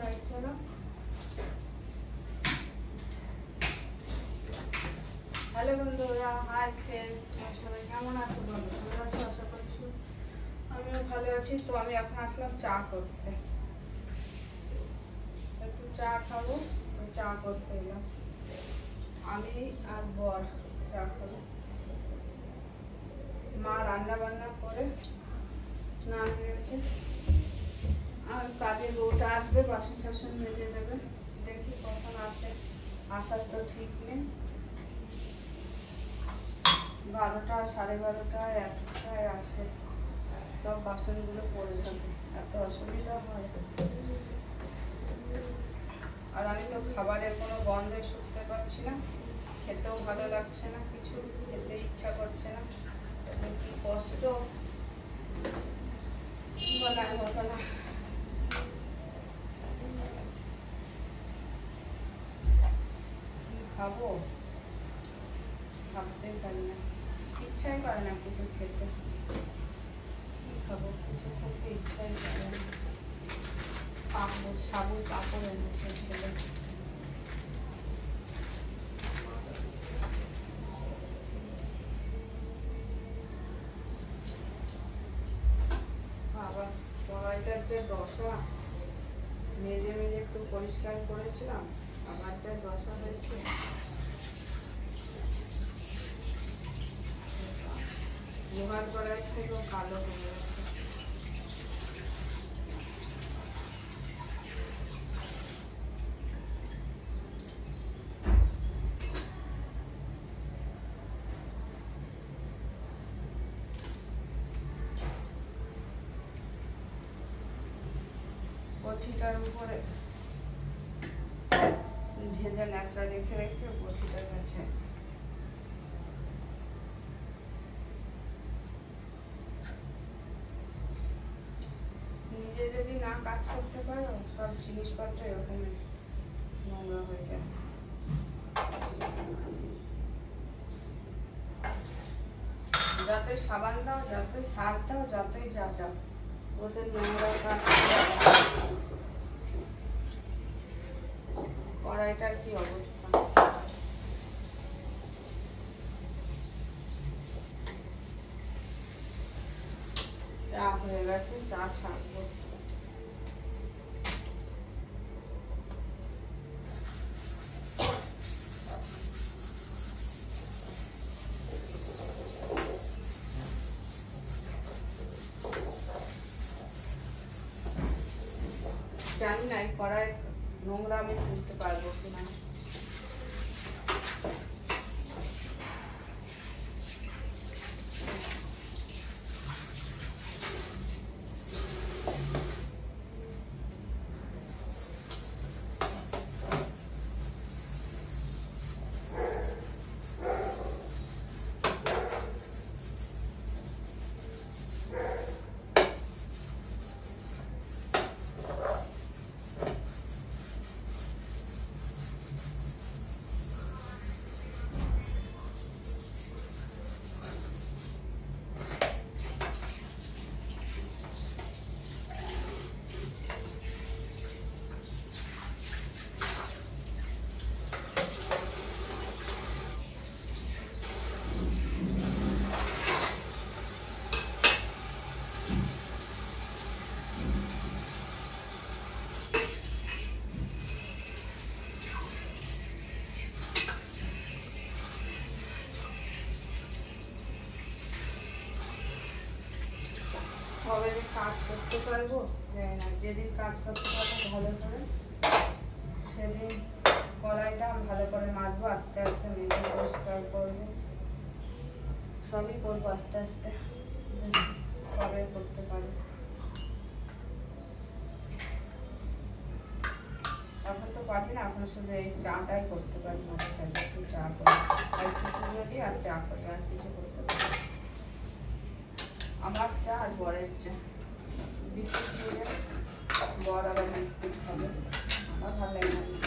Light চালাও। Hello বন্ধুরা, hi friends, তোমার সবাই কেমন আছো? বলো, ভালো আছো? আশা করছি আমিও ভালো আছি। তো আমি এখন আসলাম চা করতে, একটু চা খাবো, তো চা করতে এলাম। আমি আর বর চা খাবো। মা রান্না বান্না করে স্নান গেছে, আর কাজের বউটা আসবে, বাসন টাসন মেজে দেবে। দেখি কখন আসে, আসার তো ঠিক নেই। 12টা, 12:30, 1টায় আসে। সব বাসনগুলো পড়ে থাকে, এত অসুবিধা হয়। আর আমি তো খাবারের কোনো গন্ধে শুকতে পারছি না, খেতেও ভালো লাগছে না, কিছু খেতে ইচ্ছা করছে না। কি কষ্ট বলার মতো না। কি খাবো ভাবতেই পারি না, ইচ্ছাই করে না কিছু খেতে। কি খাবো, কিছু খেতে ইচ্ছাই করে না। পাপড়, সাবুর পাপড় এনেছে ছেলে। আবার কড়াইটার যে দশা, মেজে মেজে একটু পরিষ্কার করেছিলাম, আবার যা দশা হয়েছে। লোহার কড়াই থেকেও কালো হয়ে গেছে। বটিটার উপরে ভেজে ন্যাকড়া রেখে রেখে বটিটা গেছে। নিজে যদি না কাজ করতে পারো, সব জিনিসপত্র এরকমই নোংরা হয়ে যায়। যতই সাবান দাও, যতই সার দাও, যতই যা দাও, ওদের নোংরা কাজ। কড়াইটার কি অবস্থা! চা হয়ে গেছে, চা ছাড়বো। জানি না এই কড়াই নোংরা আমি তুলতে পারবো কিনা। কবে যে কাজ করতে পারবো জানি না। যেদিন কাজ করতে পারবো ভালো করে, সেদিন কড়াইটা ভালো করে মাজবো, আস্তে আস্তে মেজে পরিষ্কার করবো, সবই করবো আস্তে আস্তে। কবে করতে পারবো, এখন তো পারি না। এখন শুধু এই চাটাই করতে পারি, মাঝে সাঝে একটু চা করি, আর একটু পুজো দিই আর চা করি, আর কিছু করতে পারি। আমার চা আর বরের চা, বিস্কুট দিয়ে বর আবার বিস্কুট খাবে, আমার ভালো লাগে না।